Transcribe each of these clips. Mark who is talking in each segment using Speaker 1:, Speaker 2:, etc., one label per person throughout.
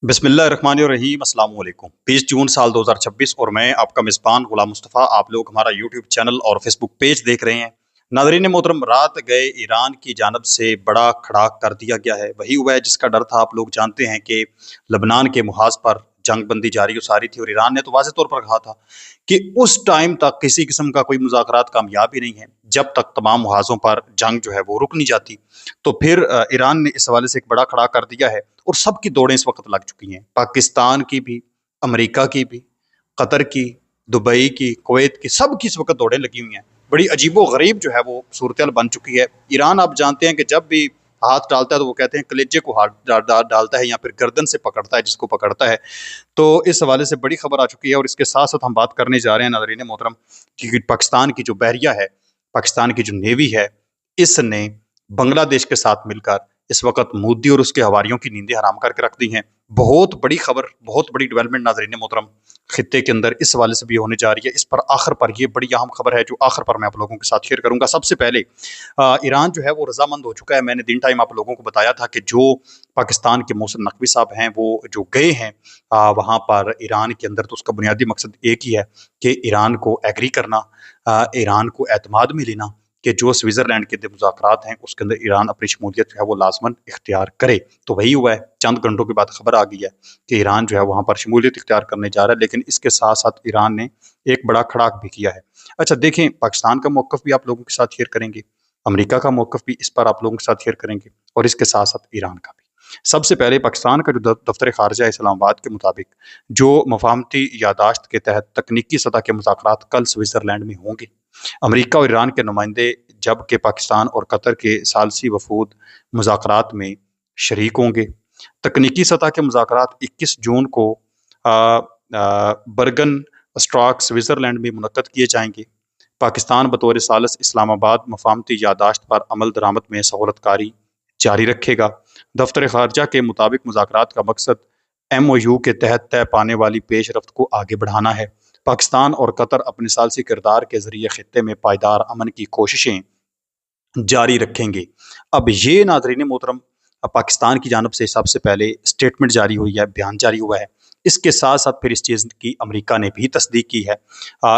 Speaker 1: बिस्मिल्लाहिर्रहमानिर्रहीम अस्सलाम वालेकुम। 20 जून साल 2026 और मैं आपका मेज़बान गुलाम मुस्तफ़ा। आप लोग हमारा यूट्यूब चैनल और फेसबुक पेज देख रहे हैं। नाज़रीन मोहतरम, रात गए ईरान की जानब से बड़ा खड़ाक कर दिया गया है। वही हुआ है जिसका डर था। आप लोग जानते हैं कि लबनान के मुहाज पर जंग बंदी जारी और सारी थी और ईरान ने तो वाज़ेह तौर पर कहा था कि उस टाइम तक किसी किस्म का कोई मुज़ाकरात कामयाब ही नहीं है जब तक तमाम मुहाज़ों पर जंग जो है वो रुक नहीं जाती। तो फिर ईरान ने इस हवाले से एक बड़ा खड़ा कर दिया है और सबकी दौड़ें इस वक्त लग चुकी हैं, पाकिस्तान की भी, अमेरिका की भी, कतर की, दुबई की, कुवैत की, सब की इस वक्त दौड़ें लगी हुई हैं। बड़ी अजीबो गरीब जो है वो सूरत बन चुकी है। ईरान आप जानते हैं कि जब भी हाथ डालता है तो वो कहते हैं कलेजे को हाथ डालता है या फिर गर्दन से पकड़ता है जिसको पकड़ता है। तो इस हवाले से बड़ी खबर आ चुकी है और इसके साथ साथ हम बात करने जा रहे हैं नाज़रीन मोहतरम कि पाकिस्तान की जो बहरिया है, पाकिस्तान की जो नेवी है, इसने बांग्लादेश के साथ मिलकर इस वक्त मोदी और उसके हवारियों की नींदें हराम करके रख दी हैं। बहुत बड़ी खबर, बहुत बड़ी डेवलपमेंट नाज़रीन मोहतरम खित्ते के अंदर इस हवाले से भी होने जा रही है। इस पर आखिर पर ये बड़ी अहम खबर है जो आखिर पर मैं आप लोगों के साथ शेयर करूंगा। सबसे पहले ईरान जो है वो रजामंद हो चुका है। मैंने दिन टाइम आप लोगों को बताया था कि जो पाकिस्तान के मोहसिन नकवी साहब हैं वो जो गए हैं वहाँ पर ईरान के अंदर, तो उसका बुनियादी मकसद एक ही है कि ईरान को एग्री करना, ईरान को एतमाद में लेना कि जो स्विट्ज़रलैंड के मुज़ाकरात हैं उसके अंदर ईरान अपनी शमूलियत जो है वो लाज़मन इख्तियार करे। तो वही हुआ है। चंद घंटों के बाद खबर आ गई है कि ईरान जो है वहाँ पर शमूलियत इख्तियार करने जा रहा है, लेकिन इसके साथ साथ ईरान ने एक बड़ा खड़ाक भी किया है। अच्छा देखें, पाकिस्तान का मौक़िफ़ भी आप लोगों के साथ शेयर करेंगे, अमेरिका का मौक़िफ़ भी इस पर आप लोगों के साथ शेयर करेंगे और इसके साथ साथ ईरान का भी। सबसे पहले पाकिस्तान का जो दफ्तर ख़ारिजा इस्लामाबाद के मुताबिक जो मफाहमती यादाश्त के तहत तकनीकी सतह के मुज़ाकरात कल स्विट्ज़रलैंड में होंगे। अमेरिका और ईरान के नुमाइंदे जबकि पाकिस्तान और कतर के सालसी वफूद मुज़ाकरात में शरीक होंगे। तकनीकी सतह के मुज़ाकरात 21 जून को बर्गन स्ट्रॉक स्विट्ज़रलैंड में मुनक्कद किए जाएंगे। पाकिस्तान बतौर सालस इस्लामाबाद मफाहमती यादाश्त पर अमल दरामद में सहूलतकारी जारी रखेगा। दफ्तर ख़ारजा के मुताबिक मुज़ाकरात का मकसद MOU के तहत तय पाने वाली पेशरफ्त को आगे बढ़ाना है। पाकिस्तान और कतर अपने सालसी किरदार के ज़रिए खित्ते में पायदार अमन की कोशिशें जारी रखेंगे। अब ये नाज़रीन मोहतरम पाकिस्तान की जानब से सबसे पहले स्टेटमेंट जारी हुई है, बयान जारी हुआ है। इसके साथ साथ फिर इस चीज़ की अमेरिका ने भी तस्दीक की है।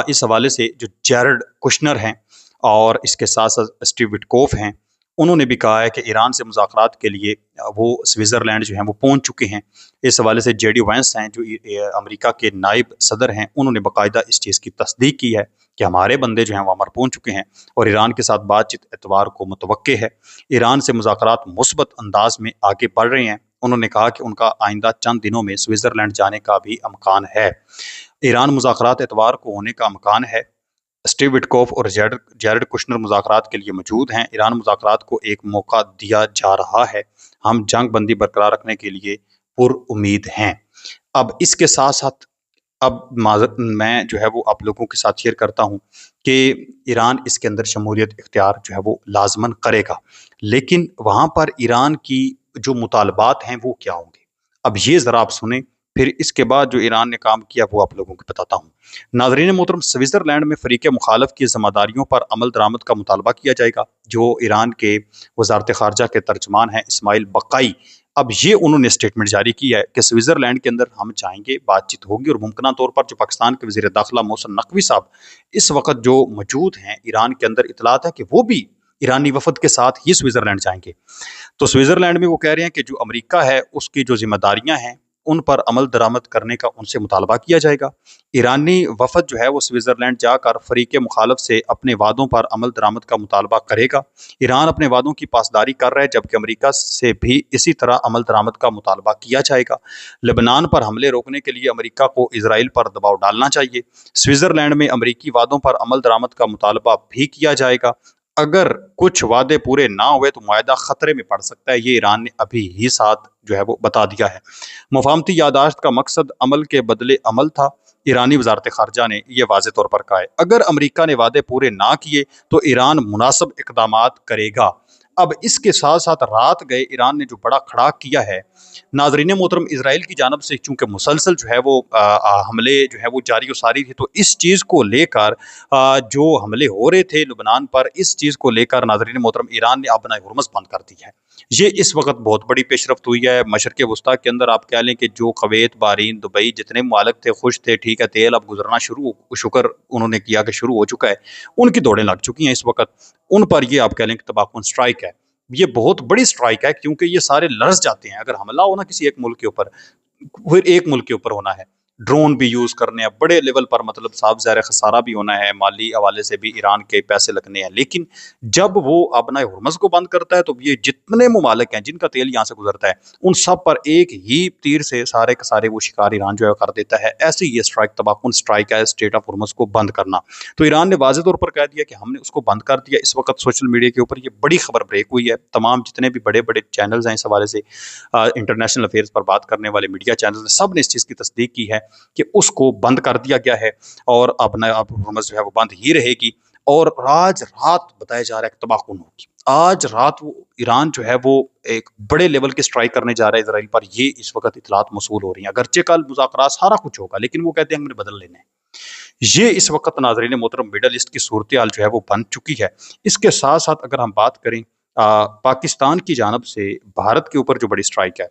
Speaker 1: इस हवाले से जो जैरड कुशनर हैं और इसके साथ साथ स्टीव विटकोफ हैं, उन्होंने भी कहा है कि ईरान से मुज़ाकरात के लिए वो स्विट्ज़रलैंड जो हैं वो पहुँच चुके हैं। इस हवाले से JD वैंस हैं जो अमेरिका के नायब सदर हैं, उन्होंने बाकायदा इस चीज़ की तस्दीक की है कि हमारे बंदे जो हैं वहाँ पर पहुँच चुके हैं और ईरान के साथ बातचीत एतवार को मुतवक्के है। ईरान से मुज़ाकरात मुस्बत अंदाज में आगे बढ़ रहे हैं। उन्होंने कहा कि उनका आइंदा चंद दिनों में स्विट्ज़रलैंड जाने का भी अमकान है। ईरान मुज़ाकरात एतवार को होने का अमकान है। स्टीव विटकोफ और जैरड कुशनर मुज़ाकरात के लिए मौजूद हैं। ईरान मुज़ाकरात को एक मौका दिया जा रहा है। हम जंग बंदी बरकरार रखने के लिए पुरउम्मीद हैं। अब इसके साथ साथ अब मैं जो है वो आप लोगों के साथ शेयर करता हूँ कि ईरान इसके अंदर शमूलियत इख्तियार जो है वो लाजमन करेगा, लेकिन वहाँ पर ईरान की जो मुतालबात हैं वो क्या होंगे। अब ये ज़रा आप सुने, फिर इसके बाद जो ईरान ने काम किया वो आप लोगों को बताता हूँ। नाज़रीन मोहतरम, स्विट्ज़रलैंड में फ़रीक़ मुखालफ की ज़िम्मेदारियों पर अमल दरामद का मुतालबा किया जाएगा। जो ईरान के वज़ारत ख़ारजा के तर्जमान हैं इस्माइल बक़ाई, अब ये उन्होंने स्टेटमेंट जारी की है कि स्विट्ज़रलैंड के अंदर हम चाहेंगे, बातचीत होगी और मुमकिन तौर पर जो पाकिस्तान के वज़ीर दाखिला मोहसिन नकवी साहब इस वक्त जो मौजूद हैं ईरान के अंदर, इतलात है कि वो भी ईरानी वफद के साथ ही स्विट्ज़रलैंड जाएंगे। तो स्विट्ज़रलैंड में वो कह रहे हैं कि जो अमेरिका है उसकी जो जिम्मेदारियां हैं उन पर अमल दरामद करने का उनसे मुतालबा किया जाएगा। ईरानी वफद जो है वो स्विट्ज़रलैंड जाकर फ़रीक़ मुखालफ से अपने वादों पर अमल दरामद का मुतालबा करेगा। ईरान अपने वादों की पासदारी कर रहा है, जबकि अमेरिका से भी इसी तरह अमल दरामद का मुतालबा किया जाएगा। लेबनान पर हमले रोकने के लिए अमेरिका को इजराइल पर दबाव डालना चाहिए। स्विट्ज़रलैंड में अमेरिकी वादों पर अमल दरामद का मुतालबा भी किया जाएगा। अगर कुछ वादे पूरे ना हुए तो मुआहदा खतरे में पड़ सकता है। ये ईरान ने अभी ही साथ जो है वो बता दिया है। मुफाहमती यादाश्त का मकसद अमल के बदले अमल था। ईरानी वजारत खारजा ने यह वाज़े तौर पर कहा है। अगर अमेरिका ने वादे पूरे ना किए तो ईरान मुनासिब इकदामात करेगा। अब इसके साथ-साथ रात गए ईरान ने जो बड़ा खड़ाक किया है, नाज़रीन मोहतरम, इज़राइल की जानब से चूँकि मुसलसल जो है वो हमले जो है वो जारी और सारी थी, तो इस चीज़ को लेकर जो हमले हो रहे थे लुबनान पर, इस चीज़ को लेकर नाज़रीन मोहतरम ईरान ने अपना हुर्मुज़ बंद कर दी है। ये इस वक़्त बहुत बड़ी पेशरफ्त हुई है। मशरिक़ वुस्ता के अंदर आप कह लें कि जो कुवैत, बहरीन, दुबई जितने ममालिक थे खुश थे, ठीक है, तेल अब गुज़रना शुक्र उन्होंने किया कि शुरू हो चुका है। उनकी दौड़ें लग चुकी हैं इस वक़्त। उन पर ये आप कह लें कि तबाहकुन स्ट्राइक है। ये बहुत बड़ी स्ट्राइक है क्योंकि ये सारे लरज़ जाते हैं। अगर हमला हो ना किसी एक मुल्क के ऊपर, फिर एक मुल्क के ऊपर होना है, ड्रोन भी यूज़ करने हैं, बड़े लेवल पर, मतलब साफ ज़ाहिर खसारा भी होना है, माली हवाले से भी ईरान के पैसे लगने हैं। लेकिन जब वो अपना हुर्मुज़ को बंद करता है, तो ये जितने ममालिक हैं जिनका तेल यहाँ से गुजरता है, उन सब पर एक ही तीर से सारे के सारे वो शिकार ईरान जो है कर देता है। ऐसी ये स्ट्राइक तबाहकुन स्ट्राइक है, स्टेट ऑफ हुर्मुज़ को बंद करना। तो ईरान ने वाज़ेह तौर पर कह दिया कि हमने उसको बंद कर दिया। इस वक्त सोशल मीडिया के ऊपर ये बड़ी खबर ब्रेक हुई है। तमाम जितने भी बड़े बड़े चैनल्स हैं इस हवाले से, इंटरनेशनल अफेयर्स पर बात करने वाले मीडिया चैनल्स ने, सब ने इस चीज़ की तस्दीक की है कि उसको बंद कर दिया गया है और अब हुर्मुज़ जो है वो बंद ही रहेगी। और आज रात बताया जा रहा है कि तबाहकुन होगी। आज रात वो ईरान जो है वो एक बड़े लेवल की स्ट्राइक करने जा रहा है इजराइल पर। ये इस वक्त इतलात मौसूल हो रही हैं। अगरचे कल मुज़ाकरात सारा कुछ होगा, लेकिन वो कहते हैं हमने बदल लेने हैं। ये इस वक्त नाज़रीन मोहतरम मिडल ईस्ट की सूरत हाल जो है वो बन चुकी है। इसके साथ साथ अगर हम बात करें पाकिस्तान की जानब से भारत के ऊपर जो बड़ी स्ट्राइक है,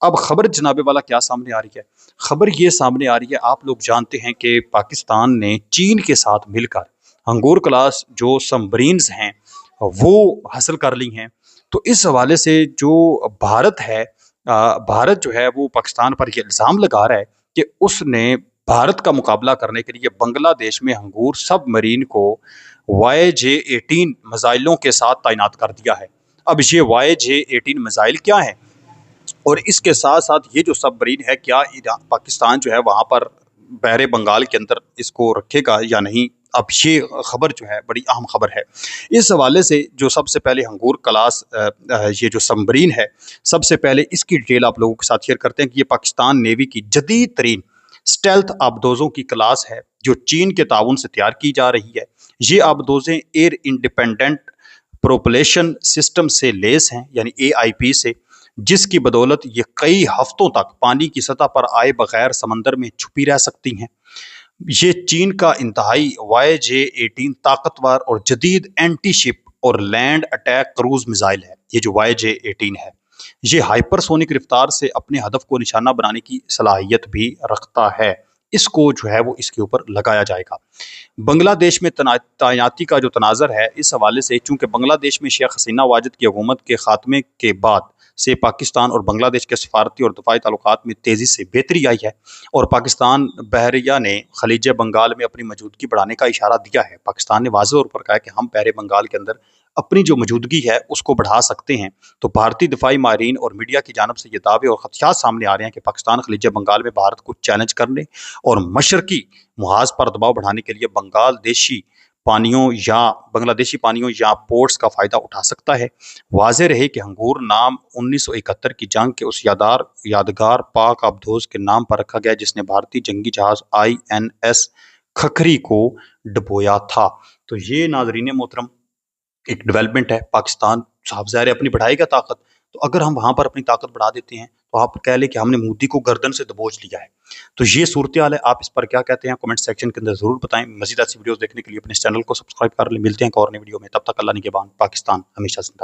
Speaker 1: अब खबर जनाबे वाला क्या सामने आ रही है? खबर ये सामने आ रही है, आप लोग जानते हैं कि पाकिस्तान ने चीन के साथ मिलकर अंगूर क्लास जो सबमरीन्स हैं वो हासिल कर ली हैं। तो इस हवाले से जो भारत है, भारत जो है वो पाकिस्तान पर ये इल्ज़ाम लगा रहा है कि उसने भारत का मुकाबला करने के लिए बांग्लादेश में अंगूर सबमरीन को YJ-18 मिसाइलों के साथ तैनात कर दिया है। अब ये YJ-18 मिसाइल क्या है और इसके साथ साथ ये जो सबमरीन है, क्या पाकिस्तान जो है वहाँ पर बहरे बंगाल के अंदर इसको रखेगा या नहीं? अब ये खबर जो है बड़ी अहम खबर है। इस हवाले से जो सबसे पहले अंगूर क्लास ये जो सबमरीन है, सबसे पहले इसकी डिटेल आप लोगों के साथ शेयर करते हैं कि ये पाकिस्तान नेवी की जदीद तरीन स्टेल्थ आबदोज़ों की क्लास है जो चीन के ताउन से तैयार की जा रही है। ये आबदोज़ें एयर इंडिपेंडेंट प्रोपल्शन सिस्टम से लेस हैं, यानी AIP से, जिसकी बदौलत ये कई हफ्तों तक पानी की सतह पर आए बगैर समंदर में छुपी रह सकती हैं। ये चीन का इंतहाई YJ-18 ताकतवर और जदीद एंटी शिप और लैंड अटैक क्रूज मिसाइल है। ये जो YJ-18 है, ये हाइपरसोनिक रफ्तार से अपने हदफ को निशाना बनाने की सलाहियत भी रखता है। इसको जो है वो इसके ऊपर लगाया जाएगा। बांग्लादेश में तैनाती का जो तनाज़र है, इस हवाले से चूँकि बांग्लादेश में शेख हसीना वाजिद की हुकूमत के खात्मे के बाद से पाकिस्तान और बांग्लादेश के सफारती और दफ़ाई ताल्लुकात में तेज़ी से बेहतरी आई है और पाकिस्तान बहरिया ने खलीज बंगाल में अपनी मौजूदगी बढ़ाने का इशारा दिया है। पाकिस्तान ने वाज़ेह तौर पर कहा है कि हम बहरे बंगाल के अंदर अपनी जो मौजूदगी है उसको बढ़ा सकते हैं। तो भारतीय दिफाई माहिरीन और मीडिया की जानब से ये दावे और खदशात सामने आ रहे हैं कि पाकिस्तान खलीज बंगाल में भारत को चैलेंज करने और मशरकी मुहाज पर दबाव बढ़ाने के लिए बांग्लादेशी पानियों या पोर्ट्स का फ़ायदा उठा सकता है। वाज़ेह रहे कि अंगूर नाम 1971 की जंग के उस यादगार पाक आबदोज़ के नाम पर रखा गया जिसने भारतीय जंगी जहाज़ INS खखरी को डुबोया था। तो ये नाज़रीन मोहतरम एक डेवलपमेंट है। पाकिस्तान साफ ज़ाहिर है अपनी बढ़ाएगा ताकत, तो अगर हम वहाँ पर अपनी ताकत बढ़ा देते हैं तो आप कह लें कि हमने मोदी को गर्दन से दबोच लिया है। तो ये सूरत हाल है। आप इस पर क्या कहते हैं कमेंट सेक्शन के अंदर ज़रूर बताएं। मज़ीद ऐसी वीडियोस देखने के लिए अपने चैनल को सब्सक्राइब कर लें। मिलते हैं एक और नई वीडियो में, तब तक अल्लाह निगहबान। पाकिस्तान हमेशा जिंदा।